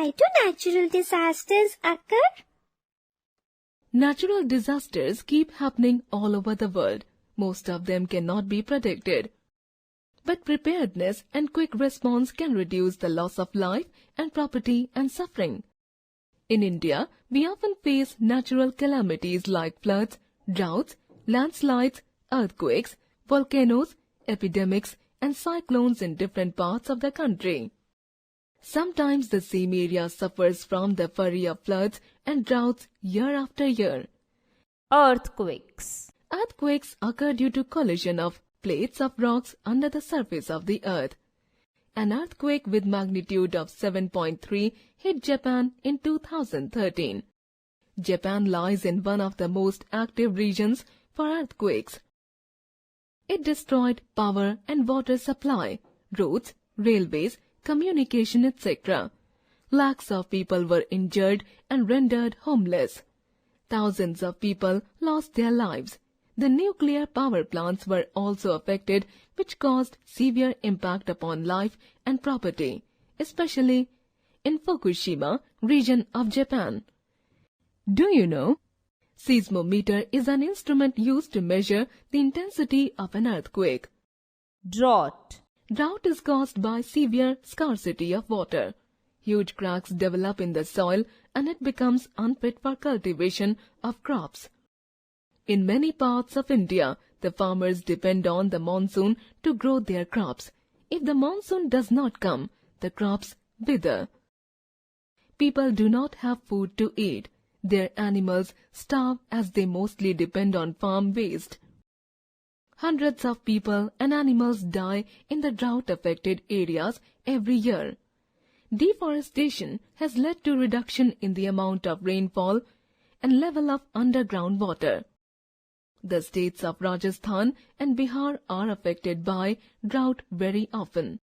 Why do natural disasters occur? Natural disasters keep happening all over the world. Most of them cannot be predicted. But preparedness and quick response can reduce the loss of life and property and suffering. In India, we often face natural calamities like floods, droughts, landslides, earthquakes, volcanoes, epidemics, and cyclones in different parts of the country. Sometimes the same area suffers from the fury of floods and droughts year after year. Earthquakes. Earthquakes occur due to collision of plates of rocks under the surface of the earth. An earthquake with magnitude of 7.3 hit Japan in 2013. Japan lies in one of the most active regions for earthquakes. It destroyed power and water supply, roads, railways, communication, etc. Lakhs of people were injured and rendered homeless. Thousands of people lost their lives. The nuclear power plants were also affected, which caused severe impact upon life and property, especially in Fukushima region of Japan. Do you know? Seismometer is an instrument used to measure the intensity of an earthquake. Drought. Drought is caused by severe scarcity of water. Huge cracks develop in the soil and it becomes unfit for cultivation of crops. In many parts of India, the farmers depend on the monsoon to grow their crops. If the monsoon does not come, the crops wither. People do not have food to eat. Their animals starve as they mostly depend on farm waste. Hundreds of people and animals die in the drought-affected areas every year. Deforestation has led to reduction in the amount of rainfall and level of underground water. The states of Rajasthan and Bihar are affected by drought very often.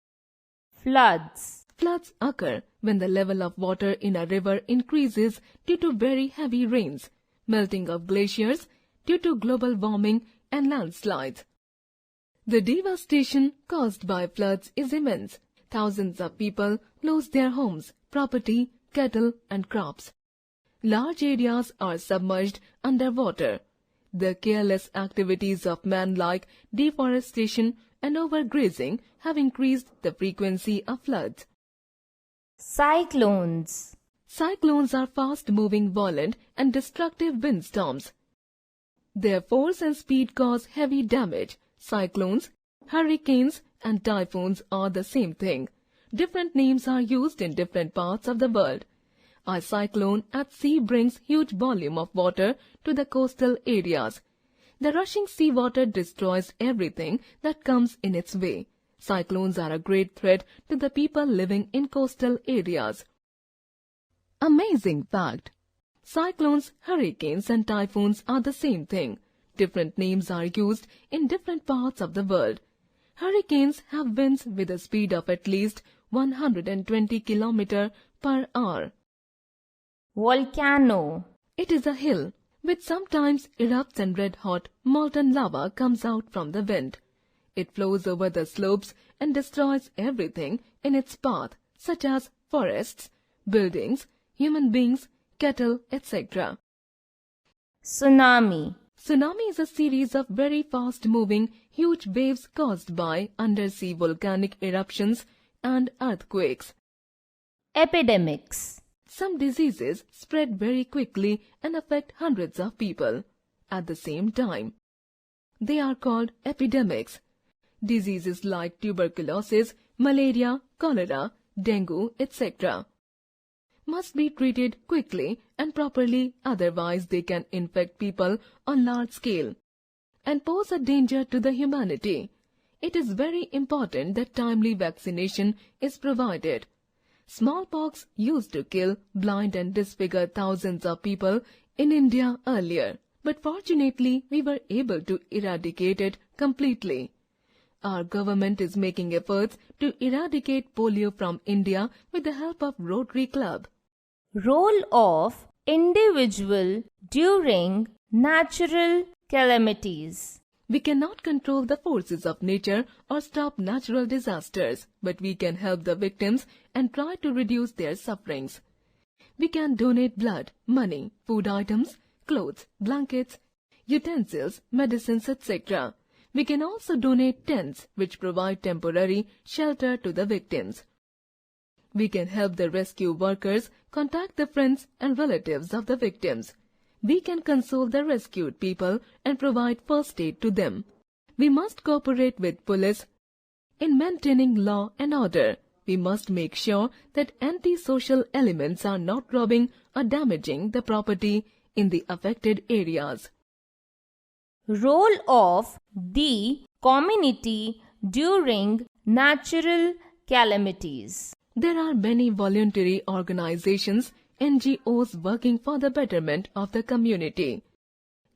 Floods. Floods occur when the level of water in a river increases due to very heavy rains, melting of glaciers due to global warming and landslides. The devastation caused by floods is immense. Thousands of people lose their homes, property, cattle and crops. Large areas are submerged under water. The careless activities of man like deforestation and overgrazing have increased the frequency of floods. Cyclones. Cyclones are fast-moving, violent and destructive windstorms. Their force and speed cause heavy damage. Cyclones, hurricanes and typhoons are the same thing. Different names are used in different parts of the world. A cyclone at sea brings huge volume of water to the coastal areas. The rushing seawater destroys everything that comes in its way. Cyclones are a great threat to the people living in coastal areas. Amazing fact! Cyclones, hurricanes and typhoons are the same thing. Different names are used in different parts of the world. Hurricanes have winds with a speed of at least 120 km per hour. Volcano. It is a hill which sometimes erupts and red-hot molten lava comes out from the wind. It flows over the slopes and destroys everything in its path, such as forests, buildings, human beings, cattle, etc. Tsunami. Tsunami is a series of very fast-moving, huge waves caused by undersea volcanic eruptions and earthquakes. Epidemics. Some diseases spread very quickly and affect hundreds of people at the same time. They are called epidemics. Diseases like tuberculosis, malaria, cholera, dengue, etc. must be treated quickly and properly, otherwise they can infect people on large scale and pose a danger to the humanity. It is very important that timely vaccination is provided. Smallpox used to kill, blind and disfigure thousands of people in India earlier, but fortunately we were able to eradicate it completely. Our government is making efforts to eradicate polio from India with the help of Rotary Club. Role of individual during natural calamities. We cannot control the forces of nature or stop natural disasters, but we can help the victims and try to reduce their sufferings. We can donate blood, money, food items, clothes, blankets, utensils, medicines, etc. We can also donate tents which provide temporary shelter to the victims. We can help the rescue workers contact the friends and relatives of the victims. We can console the rescued people and provide first aid to them. We must cooperate with police in maintaining law and order. We must make sure that anti-social elements are not robbing or damaging the property in the affected areas. Role of the community during natural calamities. There are many voluntary organizations, NGOs working for the betterment of the community.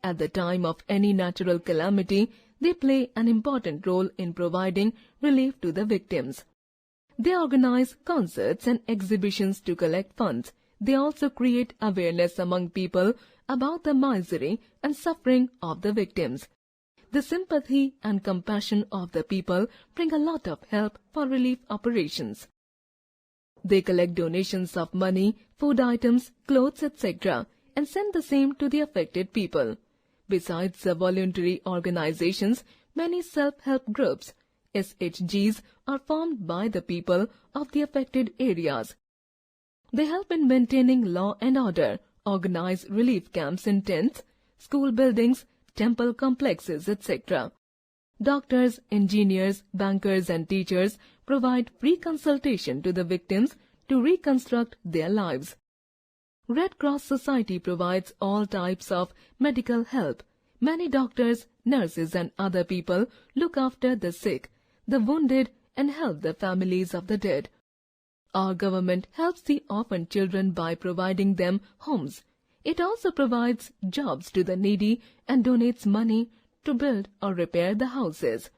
At the time of any natural calamity, they play an important role in providing relief to the victims. They organize concerts and exhibitions to collect funds. They also create awareness among people about the misery and suffering of the victims. The sympathy and compassion of the people bring a lot of help for relief operations. They collect donations of money, food items, clothes, etc. and send the same to the affected people. Besides the voluntary organizations, many self-help groups, SHGs, are formed by the people of the affected areas. They help in maintaining law and order, organize relief camps in tents, school buildings, temple complexes, etc. Doctors, engineers, bankers and teachers provide free consultation to the victims to reconstruct their lives. Red Cross Society provides all types of medical help. Many doctors, nurses and other people look after the sick, the wounded and help the families of the dead. Our government helps the orphan children by providing them homes. It also provides jobs to the needy and donates money to build or repair the houses.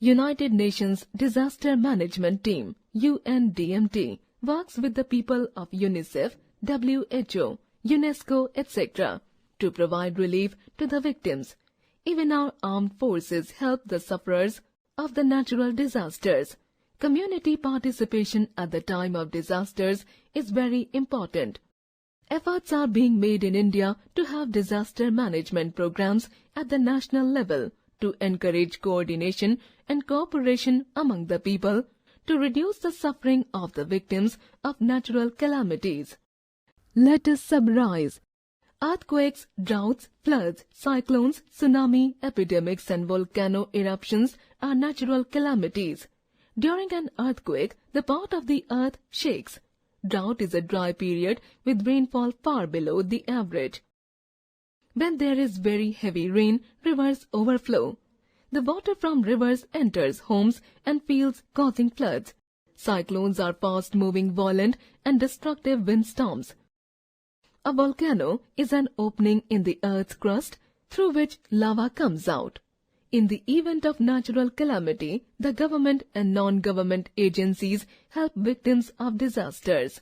United Nations Disaster Management Team, UNDMT, works with the people of UNICEF, WHO, UNESCO, etc. to provide relief to the victims. Even our armed forces help the sufferers of the natural disasters. Community participation at the time of disasters is very important. Efforts are being made in India to have disaster management programs at the national level to encourage coordination and cooperation among the people to reduce the suffering of the victims of natural calamities. Let us summarize. Earthquakes, droughts, floods, cyclones, tsunami, epidemics and volcano eruptions are natural calamities. During an earthquake, the part of the earth shakes. Drought is a dry period with rainfall far below the average. When there is very heavy rain, rivers overflow. The water from rivers enters homes and fields, causing floods. Cyclones are fast-moving, violent and destructive windstorms. A volcano is an opening in the earth's crust through which lava comes out. In the event of natural calamity, the government and non-government agencies help victims of disasters.